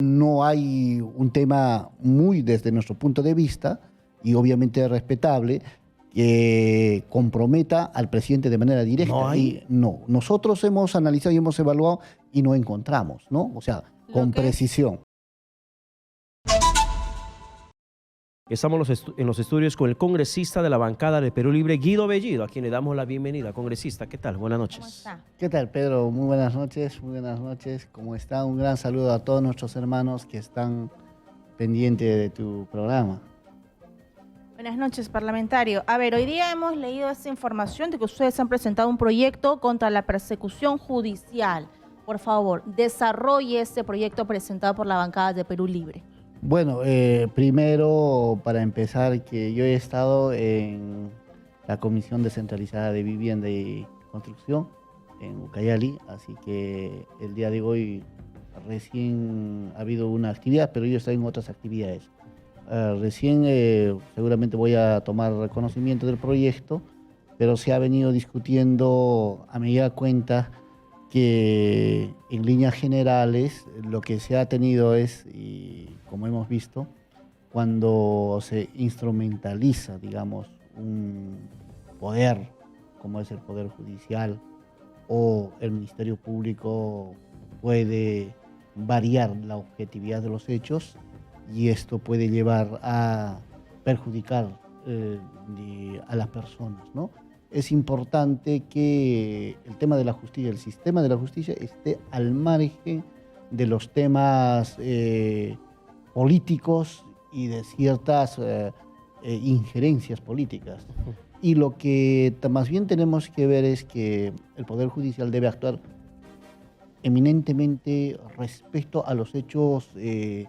No hay un tema muy desde nuestro punto de vista, y obviamente respetable, que comprometa al presidente de manera directa. ¿No hay? Y no, nosotros hemos analizado y hemos evaluado y no encontramos, ¿no? O sea, Lo con que es precisión. Estamos en los estudios con el congresista de la bancada de Perú Libre, Guido Bellido, a quien le damos la bienvenida. Congresista, ¿qué tal? Buenas noches. ¿Cómo está? ¿Qué tal, Pedro? Muy buenas noches, muy buenas noches. ¿Cómo está? Un gran saludo a todos nuestros hermanos que están pendientes de tu programa. Buenas noches, parlamentario. A ver, hoy día hemos leído esta información de que ustedes han presentado un proyecto contra la persecución judicial. Por favor, desarrolle este proyecto presentado por la bancada de Perú Libre. Bueno, primero, para empezar, que yo he estado en la Comisión Descentralizada de Vivienda y Construcción en Ucayali, así que el día de hoy recién ha habido una actividad, pero yo estoy en otras actividades. Recién seguramente voy a tomar conocimiento del proyecto, pero se ha venido discutiendo a medida cuenta que en líneas generales lo que se ha tenido es, y como hemos visto, cuando se instrumentaliza, digamos, un poder como es el Poder Judicial o el Ministerio Público, puede variar la objetividad de los hechos y esto puede llevar a perjudicar a las personas, ¿no? Es importante que el tema de la justicia, el sistema de la justicia esté al margen de los temas políticos y de ciertas injerencias políticas. Y lo que más bien tenemos que ver es que el Poder Judicial debe actuar eminentemente respecto a los hechos de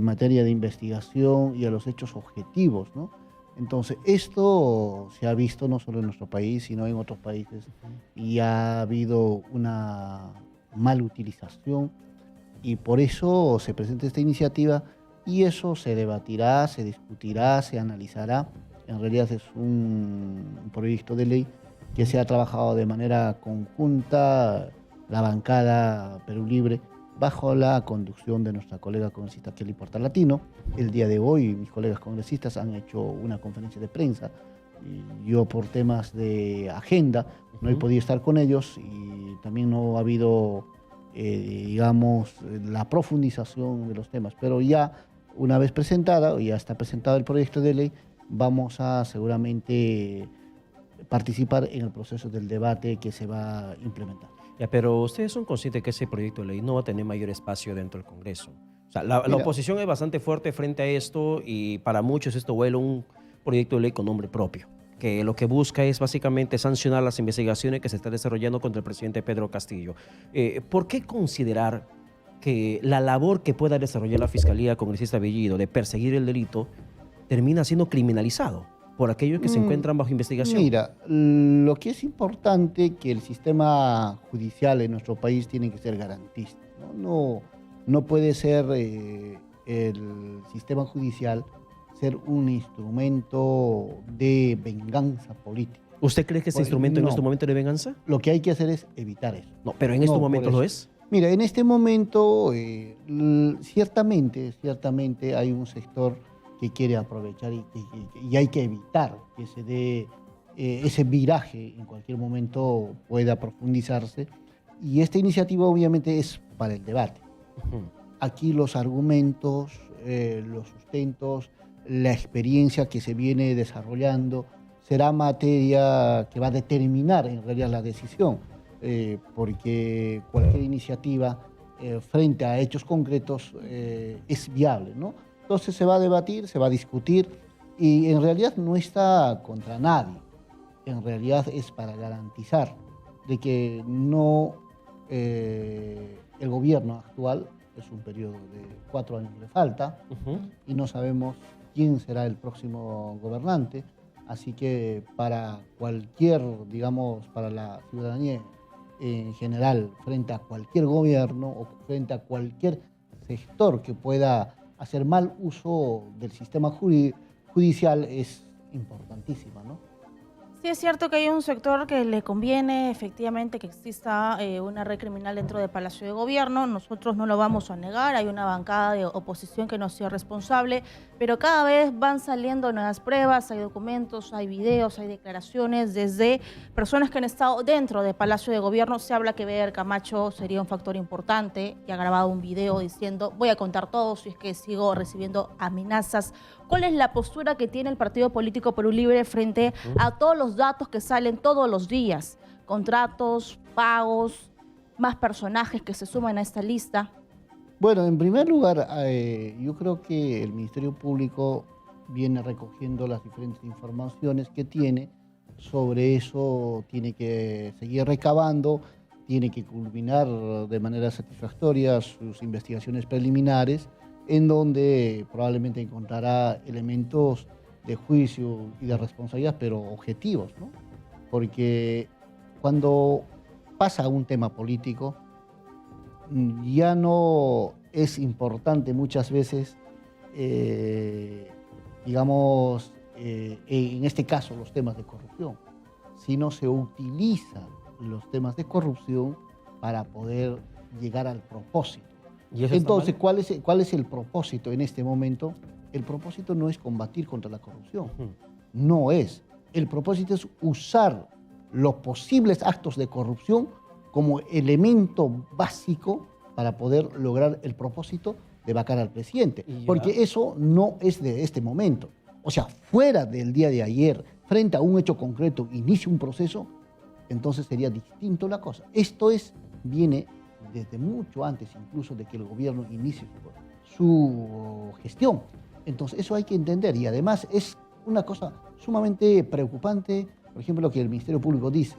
materia de investigación y a los hechos objetivos, ¿no? Entonces, esto se ha visto no solo en nuestro país, sino en otros países, y ha habido una mala utilización, y por eso se presenta esta iniciativa, y eso se debatirá, se discutirá, se analizará. En realidad es un proyecto de ley que se ha trabajado de manera conjunta, la bancada Perú Libre, bajo la conducción de nuestra colega congresista Kelly Portalatino. El día de hoy mis colegas congresistas han hecho una conferencia de prensa y yo por temas de agenda no he podido estar con ellos y también no ha habido, digamos, la profundización de los temas. Pero ya una vez presentada, ya está presentado el proyecto de ley, vamos a seguramente participar en el proceso del debate que se va a implementar. Ya, pero ustedes son conscientes que ese proyecto de ley no va a tener mayor espacio dentro del Congreso. O sea, la oposición es bastante fuerte frente a esto y para muchos esto huele un proyecto de ley con nombre propio, que lo que busca es básicamente sancionar las investigaciones que se están desarrollando contra el presidente Pedro Castillo. ¿Por qué considerar que la labor que pueda desarrollar la Fiscalía Congresista Bellido de perseguir el delito termina siendo criminalizado por aquellos que se encuentran bajo investigación? Mira, lo que es importante que el sistema judicial en nuestro país tiene que ser garantista, ¿no? No puede ser el sistema judicial ser un instrumento de venganza política. ¿Usted cree que ese instrumento en este momento de venganza? Lo que hay que hacer es evitar eso. No, pero en estos momentos lo es. Mira, en este momento ciertamente hay un sector que quiere aprovechar y hay que evitar que se dé ese viraje, en cualquier momento pueda profundizarse. Y esta iniciativa obviamente es para el debate. Aquí los argumentos, los sustentos, la experiencia que se viene desarrollando será materia que va a determinar en realidad la decisión, porque cualquier iniciativa frente a hechos concretos es viable, ¿no? Entonces se va a debatir, se va a discutir y en realidad no está contra nadie. En realidad es para garantizar de que no el gobierno actual, es un periodo de 4 años de falta y no sabemos quién será el próximo gobernante. Así que para cualquier, digamos, para la ciudadanía en general, frente a cualquier gobierno o frente a cualquier sector que pueda hacer mal uso del sistema judicial es importantísima, ¿no? Sí, es cierto que hay un sector que le conviene efectivamente que exista una red criminal dentro del Palacio de Gobierno. Nosotros no lo vamos a negar, hay una bancada de oposición que no ha sido responsable, pero cada vez van saliendo nuevas pruebas, hay documentos, hay videos, hay declaraciones desde personas que han estado dentro del Palacio de Gobierno. Se habla que Beder Camacho sería un factor importante y ha grabado un video diciendo: voy a contar todo si es que sigo recibiendo amenazas. ¿Cuál es la postura que tiene el Partido Político Perú Libre frente a todos los datos que salen todos los días? Contratos, pagos, más personajes que se suman a esta lista. Bueno, en primer lugar, yo creo que el Ministerio Público viene recogiendo las diferentes informaciones que tiene. Sobre eso tiene que seguir recabando, tiene que culminar de manera satisfactoria sus investigaciones preliminares, en donde probablemente encontrará elementos de juicio y de responsabilidad, pero objetivos, ¿no? Porque cuando pasa un tema político, ya no es importante muchas veces, digamos, en este caso los temas de corrupción, sino se utilizan los temas de corrupción para poder llegar al propósito. Entonces, ¿cuál es el propósito en este momento? El propósito no es combatir contra la corrupción, no es. El propósito es usar los posibles actos de corrupción como elemento básico para poder lograr el propósito de vacar al presidente. Porque eso no es de este momento. O sea, fuera del día de ayer, frente a un hecho concreto, inicia un proceso, entonces sería distinto la cosa. Esto viene desde mucho antes incluso de que el gobierno inicie su gestión. Entonces eso hay que entender, y además es una cosa sumamente preocupante, por ejemplo, lo que el Ministerio Público dice.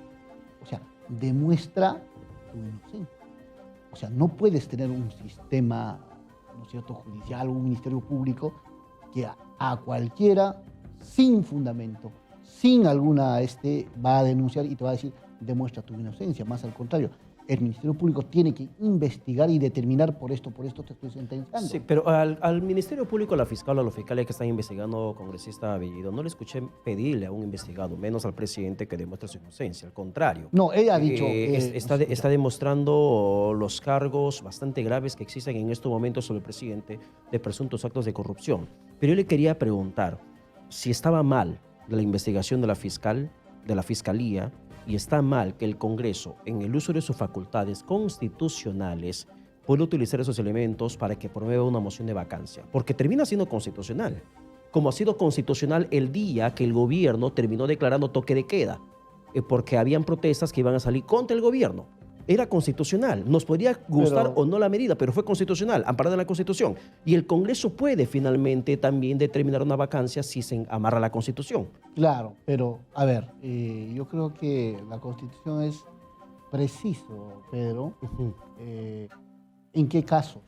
O sea, demuestra tu inocencia. O sea, no puedes tener un sistema, ¿no es cierto?, judicial, un Ministerio Público que a cualquiera, sin fundamento, sin alguna, va a denunciar y te va a decir: demuestra tu inocencia. Más al contrario, el Ministerio Público tiene que investigar y determinar por esto te estoy sentenciando. Sí, pero al Ministerio Público, a la fiscal o a los fiscales que están investigando, congresista Bellido, no le escuché pedirle a un investigado, menos al presidente, que demuestre su inocencia. Al contrario. No, ella ha dicho... está demostrando los cargos bastante graves que existen en estos momentos sobre el presidente de presuntos actos de corrupción. Pero yo le quería preguntar si estaba mal de la investigación de la fiscal, de la fiscalía, y está mal que el Congreso, en el uso de sus facultades constitucionales, pueda utilizar esos elementos para que promueva una moción de vacancia, porque termina siendo constitucional, como ha sido constitucional el día que el gobierno terminó declarando toque de queda, porque habían protestas que iban a salir contra el gobierno. Era constitucional. Nos podría gustar o no la medida, pero fue constitucional, amparada en la Constitución. Y el Congreso puede finalmente también determinar una vacancia si se amarra a la Constitución. Claro, pero a ver, yo creo que la Constitución es preciso, Pedro, en qué casos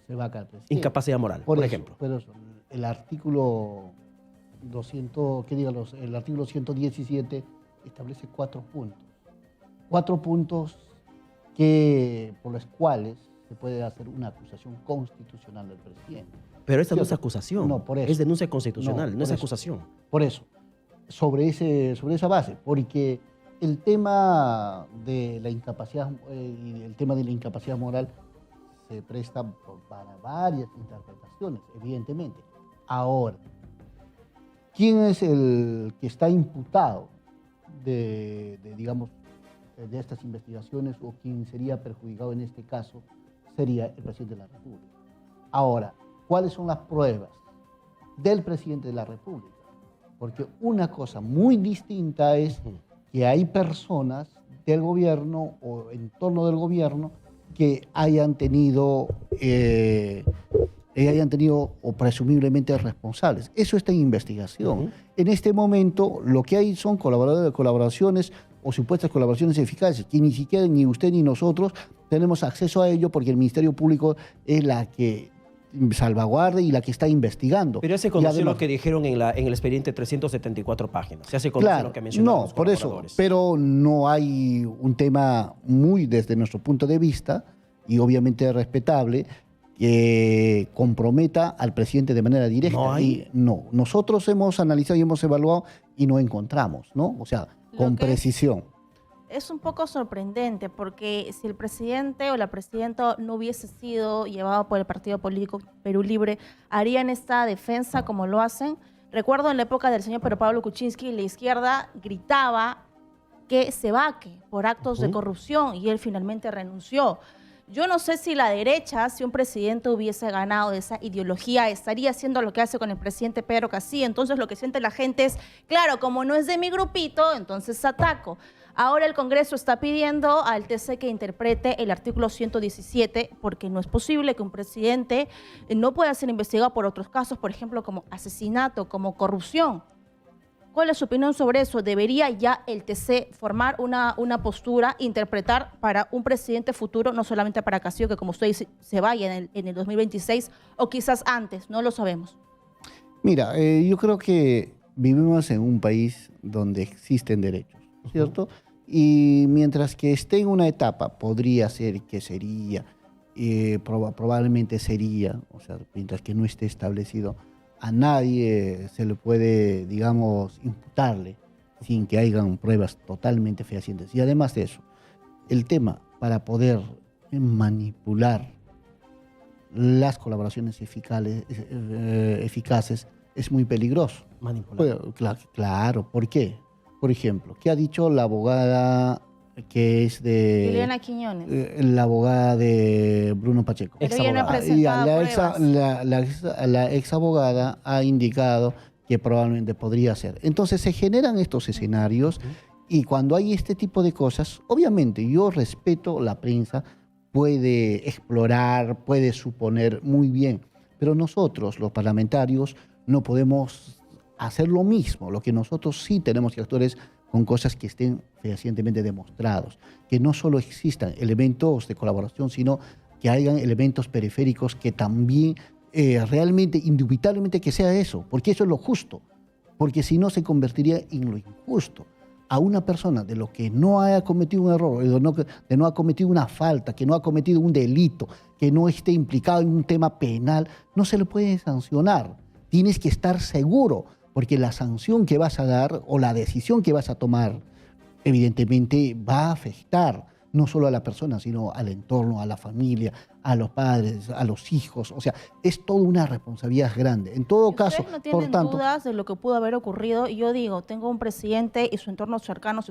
se vaca al presidente. Incapacidad moral, por ejemplo. Pero eso, el artículo 117 establece 4 puntos. 4 puntos por los cuales se puede hacer una acusación constitucional del presidente. Pero esta no es acusación, no, por eso. Es denuncia constitucional, no es acusación. Por eso, sobre esa base, porque el tema de la incapacidad y el tema de la incapacidad moral se presta para varias interpretaciones, evidentemente. Ahora, ¿quién es el que está imputado de estas investigaciones, o quien sería perjudicado en este caso sería el presidente de la República? Ahora, ¿cuáles son las pruebas del presidente de la República? Porque una cosa muy distinta es que hay personas del gobierno o en torno del gobierno que hayan tenido o presumiblemente responsables. Eso está en investigación. En este momento lo que hay son colaboraciones o supuestas colaboraciones eficaces, que ni siquiera ni usted ni nosotros tenemos acceso a ello, porque el Ministerio Público es la que salvaguarda y la que está investigando. Pero ya se conoció lo que dijeron en el expediente 374 páginas. Ya se conoció lo que mencionaron los colaboradores. Eso, pero no hay un tema muy desde nuestro punto de vista, y obviamente respetable, que comprometa al presidente de manera directa. No hay. Y no, nosotros hemos analizado y hemos evaluado y no encontramos, ¿no? O sea, con precisión. Es un poco sorprendente porque si el presidente o la presidenta no hubiese sido llevado por el partido político Perú Libre, ¿harían esta defensa como lo hacen? Recuerdo en la época del señor Pedro Pablo Kuczynski, la izquierda gritaba que se vaque por actos de corrupción y él finalmente renunció. Yo no sé si la derecha, si un presidente hubiese ganado de esa ideología, estaría haciendo lo que hace con el presidente Pedro Castillo. Entonces lo que siente la gente es, claro, como no es de mi grupito, entonces ataco. Ahora el Congreso está pidiendo al TC que interprete el artículo 117 porque no es posible que un presidente no pueda ser investigado por otros casos, por ejemplo, como asesinato, como corrupción. ¿Cuál es su opinión sobre eso? ¿Debería ya el TC formar una postura, interpretar para un presidente futuro, no solamente para Castillo, que como usted dice, se vaya en el 2026, o quizás antes? No lo sabemos. Mira, yo creo que vivimos en un país donde existen derechos, ¿cierto? Y mientras que esté en una etapa, podría ser que sería, probablemente sería, o sea, mientras que no esté establecido, a nadie se le puede, digamos, imputarle sin que hayan pruebas totalmente fehacientes. Y además de eso, el tema para poder manipular las colaboraciones eficaces es muy peligroso. Manipular. Claro, ¿por qué? Por ejemplo, ¿qué ha dicho la abogada que es de... Liliana Quiñones. La abogada de Bruno Pacheco. Pero ella no ha La presentado la ex abogada ha indicado que probablemente podría ser. Entonces se generan estos escenarios y cuando hay este tipo de cosas, obviamente yo respeto la prensa, puede explorar, puede suponer muy bien, pero nosotros, los parlamentarios, no podemos hacer lo mismo. Lo que nosotros sí tenemos que actuar es con cosas que estén fehacientemente demostrados, que no solo existan elementos de colaboración, sino que hayan elementos periféricos que también realmente, indubitablemente que sea eso, porque eso es lo justo, porque si no se convertiría en lo injusto. A una persona de lo que no haya cometido un error, de no ha cometido una falta, que no ha cometido un delito, que no esté implicado en un tema penal, no se le puede sancionar. Tienes que estar seguro, porque la sanción que vas a dar o la decisión que vas a tomar, evidentemente va a afectar no solo a la persona, sino al entorno, a la familia, a los padres, a los hijos. O sea, es toda una responsabilidad grande. En todo caso, no tienen por tanto, dudas de lo que pudo haber ocurrido. Yo digo, tengo un presidente y su entorno cercano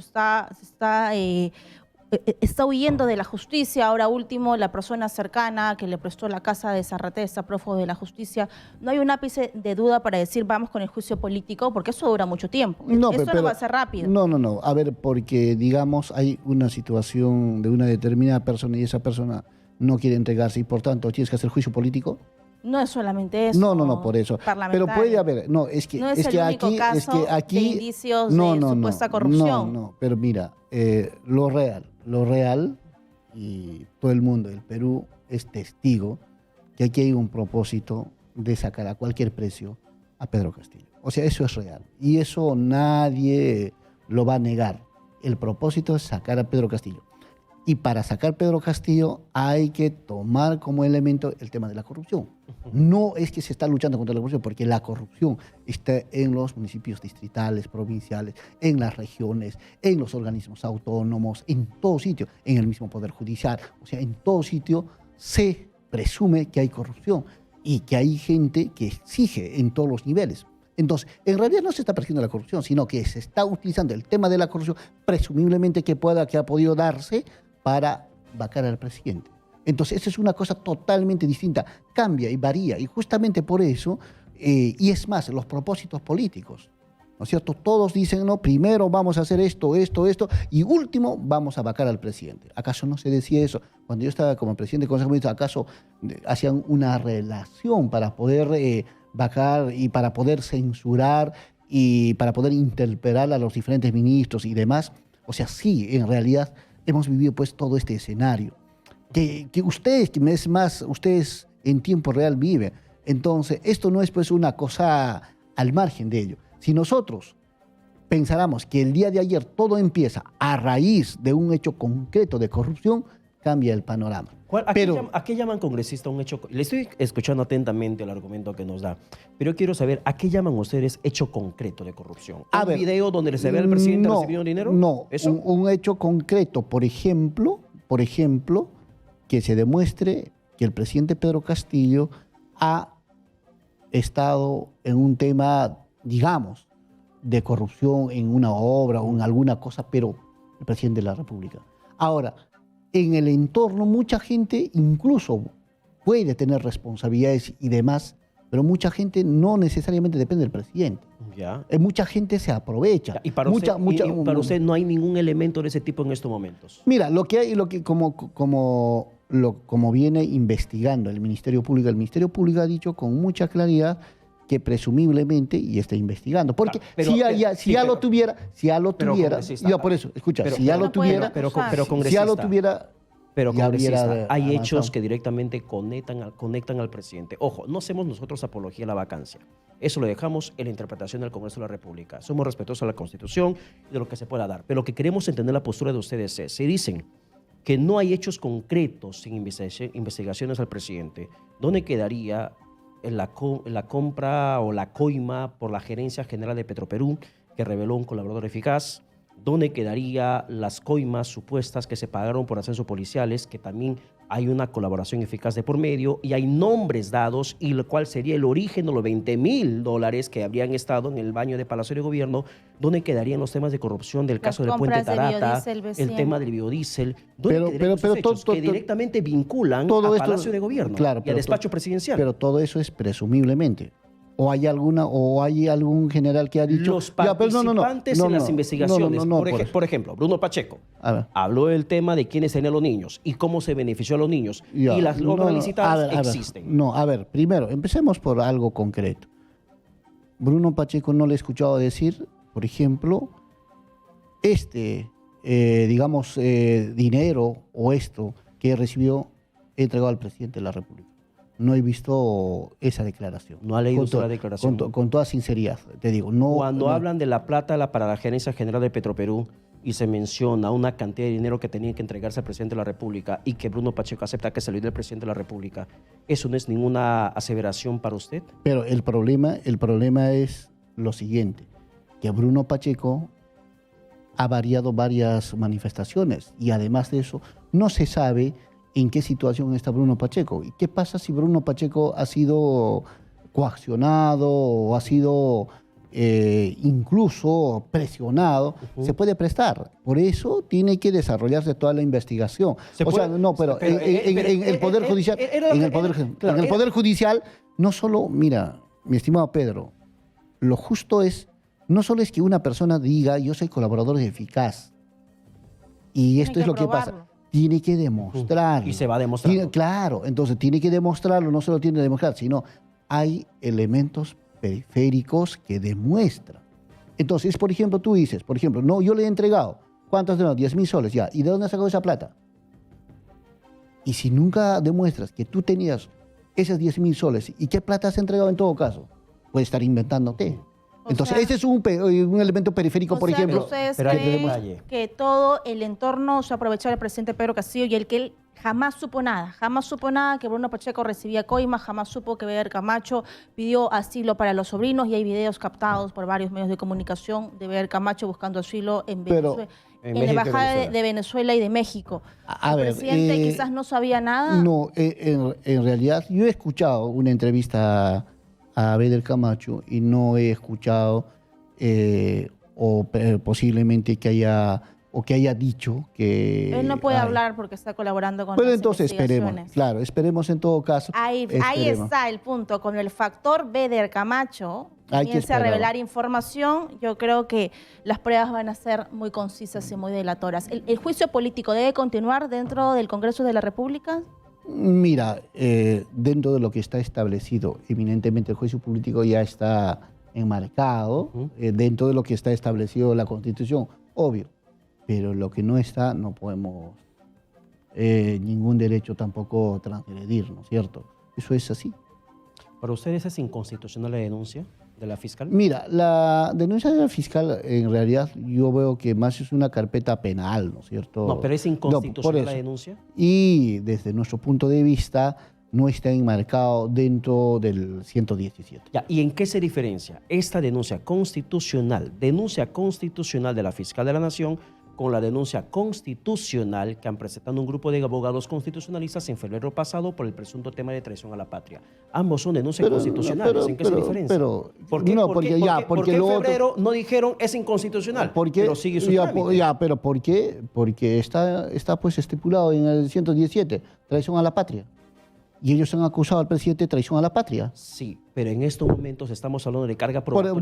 está huyendo de la justicia. Ahora último, la persona cercana que le prestó la casa de Zarratea, prófugo de la justicia. No hay un ápice de duda para decir vamos con el juicio político, porque eso dura mucho tiempo. Eso no va a ser rápido. No. A ver, porque digamos hay una situación de una determinada persona y esa persona no quiere entregarse y por tanto tienes que hacer juicio político. No es solamente eso. No, por eso. Pero puede haber, es que aquí de indicios de supuesta corrupción. No, pero mira, lo real, y todo el mundo del Perú es testigo que aquí hay un propósito de sacar a cualquier precio a Pedro Castillo. O sea, eso es real. Y eso nadie lo va a negar. El propósito es sacar a Pedro Castillo. Y para sacar a Pedro Castillo hay que tomar como elemento el tema de la corrupción. No es que se está luchando contra la corrupción, porque la corrupción está en los municipios distritales, provinciales, en las regiones, en los organismos autónomos, en todo sitio, en el mismo Poder Judicial. O sea, en todo sitio se presume que hay corrupción y que hay gente que exige en todos los niveles. Entonces, en realidad no se está persiguiendo la corrupción, sino que se está utilizando el tema de la corrupción, presumiblemente que ha podido darse para vacar al presidente. Entonces, esa es una cosa totalmente distinta, cambia y varía, y justamente por eso, y es más, los propósitos políticos, ¿no es cierto? Todos dicen, no, primero vamos a hacer esto, y último vamos a vacar al presidente. ¿Acaso no se decía eso? Cuando yo estaba como presidente del Consejo de Ministros, ¿acaso hacían una relación para poder vacar y para poder censurar y para poder interpelar a los diferentes ministros y demás? O sea, sí, en realidad hemos vivido pues todo este escenario que ustedes en tiempo real viven. Entonces, esto no es pues una cosa al margen de ello. Si nosotros pensáramos que el día de ayer todo empieza a raíz de un hecho concreto de corrupción, cambia el panorama. ¿A qué llaman congresista un hecho? Le estoy escuchando atentamente el argumento que nos da, pero yo quiero saber, ¿a qué llaman ustedes hecho concreto de corrupción? ¿Un video donde se ve al presidente recibiendo dinero? No, ¿Eso? un hecho concreto, por ejemplo, que se demuestre que el presidente Pedro Castillo ha estado en un tema, digamos, de corrupción en una obra o en alguna cosa, pero el presidente de la República. Ahora, en el entorno mucha gente incluso puede tener responsabilidades y demás, pero mucha gente no necesariamente depende del presidente. Ya. Mucha gente se aprovecha. Y para, usted no hay ningún elemento de ese tipo en estos momentos. Mira, como viene investigando el Ministerio Público ha dicho con mucha claridad que presumiblemente y está investigando. Porque si ya lo tuviera, si ya lo tuviera, pero ya congresista, hubiera hay avanzado. hechos que directamente conectan al presidente. Ojo, no hacemos nosotros apología a la vacancia. Eso lo dejamos en la interpretación del Congreso de la República. Somos respetuosos a la Constitución y de lo que se pueda dar. Pero lo que queremos entender la postura de ustedes es, si dicen que no hay hechos concretos sin investigaciones al presidente, ¿dónde quedaría la compra o la coima por la Gerencia General de Petroperú que reveló un colaborador eficaz? ¿Dónde quedaría las coimas supuestas que se pagaron por ascensos policiales, que también hay una colaboración eficaz de por medio y hay nombres dados y lo cual sería el origen de los $20,000 que habrían estado en el baño de Palacio de Gobierno? ¿Dónde quedarían los temas de corrupción del caso del Puente Tarata, el tema del biodiesel? ¿Dónde quedarían esos hechos que directamente vinculan a Palacio de Gobierno y al despacho presidencial? Pero todo eso es presumiblemente. ¿O hay algún general que ha dicho... Los participantes en las investigaciones, por ejemplo, Bruno Pacheco, habló del tema de quiénes tenían los niños y cómo se benefició a los niños. Y las obras licitadas existen. Primero, empecemos por algo concreto. Bruno Pacheco no le he escuchado decir, por ejemplo, dinero o esto que recibió entregado al presidente de la República. No he visto esa declaración. ¿No ha leído usted la declaración? Con toda sinceridad, te digo. Cuando hablan de la plata para la Gerencia General de Petroperú y se menciona una cantidad de dinero que tenía que entregarse al presidente de la República y que Bruno Pacheco acepta que se lo dio el presidente de la República, ¿eso no es ninguna aseveración para usted? Pero el problema es lo siguiente, que Bruno Pacheco ha variado varias manifestaciones y además de eso no se sabe en qué situación está Bruno Pacheco. ¿Y qué pasa si Bruno Pacheco ha sido coaccionado o ha sido incluso presionado? Se puede prestar. Por eso tiene que desarrollarse toda la investigación. En el Poder Judicial, en el Poder Judicial, no solo, mira, mi estimado Pedro, lo justo es, no solo es que una persona diga yo soy colaborador eficaz y esto es lo que pasa. Tiene que demostrarlo. Y se va a demostrar. Claro, entonces tiene que demostrarlo, no solo tiene que demostrar, sino hay elementos periféricos que demuestran. Entonces, por ejemplo, tú dices, no, yo le he entregado, ¿cuántos de los 10,000 soles ya? ¿Y de dónde has sacado esa plata? Y si nunca demuestras que tú tenías esos 10,000 soles, ¿y qué plata has entregado en todo caso? Puedes estar inventándote. Entonces, ese es un elemento periférico, por ejemplo. ¿Ustedes creen que todo el entorno se aprovechó del presidente Pedro Castillo y el que él jamás supo nada que Bruno Pacheco recibía coimas, jamás supo que Beder Camacho pidió asilo para los sobrinos y hay videos captados por varios medios de comunicación de Beder Camacho buscando asilo en Venezuela, en la embajada de Venezuela y de México? ¿El presidente quizás no sabía nada? No, en realidad yo he escuchado una entrevista a Beder Camacho y no he escuchado posiblemente que haya dicho que... Él no puede hablar porque está colaborando con las entonces esperemos en todo caso. Ahí está el punto, con el factor Beder Camacho comienza a revelar información, yo creo que las pruebas van a ser muy concisas y muy delatoras. ¿El juicio político debe continuar dentro del Congreso de la República? Mira, dentro de lo que está establecido, eminentemente el juicio político ya está enmarcado, dentro de lo que está establecido en la Constitución, obvio, pero lo que no está, no podemos ningún derecho tampoco transgredir, ¿no es cierto? Eso es así. ¿Para ustedes es inconstitucional la denuncia? de la fiscal? Mira, la denuncia de la fiscal en realidad yo veo que más es una carpeta penal, ¿no es cierto? No, pero es No, por inconstitucional la eso. denuncia. Y desde nuestro punto de vista no está enmarcado dentro del 117. Ya, ¿y en qué se diferencia esta denuncia constitucional de la fiscal de la Nación con la denuncia constitucional que han presentado un grupo de abogados constitucionalistas en febrero pasado por el presunto tema de traición a la patria? Ambos son denuncias constitucionales. ¿En qué se diferencia? ¿Por qué, no, por porque qué- ya, por qué- porque por qué en lo otro- febrero no dijeron es inconstitucional, pero sigue su trámite? pero ¿por qué? Porque está pues estipulado en el 117, traición a la patria. Y ellos han acusado al presidente de traición a la patria. Sí, pero en estos momentos estamos hablando de carga probatoria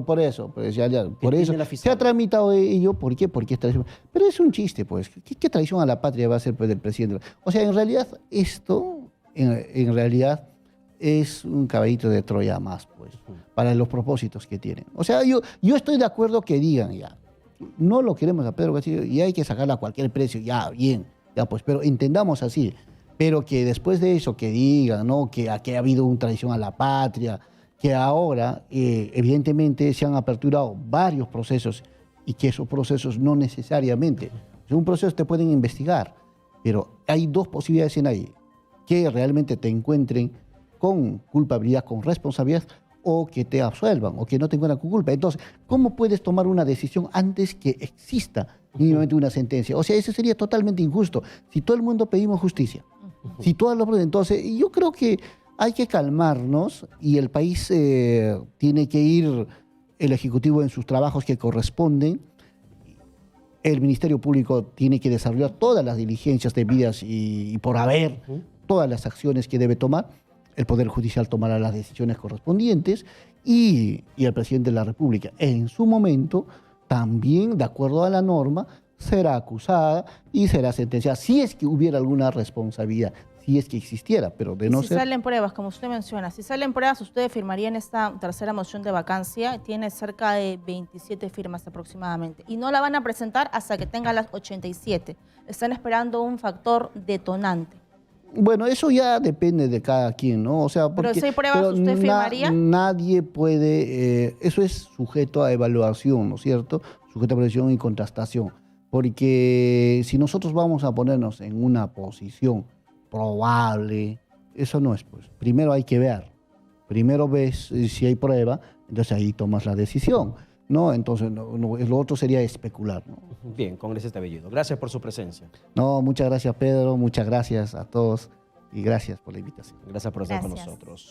Por eso. Pues por tiene eso la se fiscal. ha tramitado ello. ¿Por qué? Porque es traición. Pero es un chiste, pues. ¿Qué traición a la patria va a ser pues, del presidente? O sea, en realidad esto, en realidad, es un caballito de Troya más, pues, para los propósitos que tienen. O sea, yo estoy de acuerdo que digan ya, no lo queremos a Pedro Castillo y hay que sacarla a cualquier precio, ya, bien, ya pues, pero entendamos así. Pero que después de eso que digan, ¿no? Que aquí ha habido una traición a la patria, que ahora evidentemente se han aperturado varios procesos y que esos procesos no necesariamente, un proceso te pueden investigar, pero hay dos posibilidades en ahí, que realmente te encuentren con culpabilidad, con responsabilidad, o que te absuelvan, o que no te encuentran con culpa. Entonces, ¿cómo puedes tomar una decisión antes que exista mínimamente una sentencia? O sea, eso sería totalmente injusto. Si todo el mundo pedimos justicia, si todos los... Entonces, yo creo que hay que calmarnos y el país tiene que ir, el Ejecutivo en sus trabajos que corresponden, el Ministerio Público tiene que desarrollar todas las diligencias debidas y por haber, todas las acciones que debe tomar, el Poder Judicial tomará las decisiones correspondientes y el Presidente de la República en su momento también, de acuerdo a la norma, será acusada y será sentenciada, si es que hubiera alguna responsabilidad, si es que existiera, pero de no si ser... salen pruebas, como usted menciona, si salen pruebas, usted firmaría en esta tercera moción de vacancia, tiene cerca de 27 firmas aproximadamente, y no la van a presentar hasta que tenga las 87. Están esperando un factor detonante. Bueno, eso ya depende de cada quien, ¿no? O sea, porque, pero si hay pruebas, ¿usted firmaría? Nadie puede, eso es sujeto a evaluación, ¿no es cierto? Sujeto a evaluación y contrastación. Porque si nosotros vamos a ponernos en una posición probable, eso no es, pues. Primero hay que ver. Primero ves si hay prueba, entonces ahí tomas la decisión, ¿no? Entonces, lo otro sería especular, ¿no? Bien, congresista Bellido, gracias por su presencia. No, muchas gracias, Pedro, muchas gracias a todos y gracias por la invitación. Gracias por estar con Gracias. nosotros.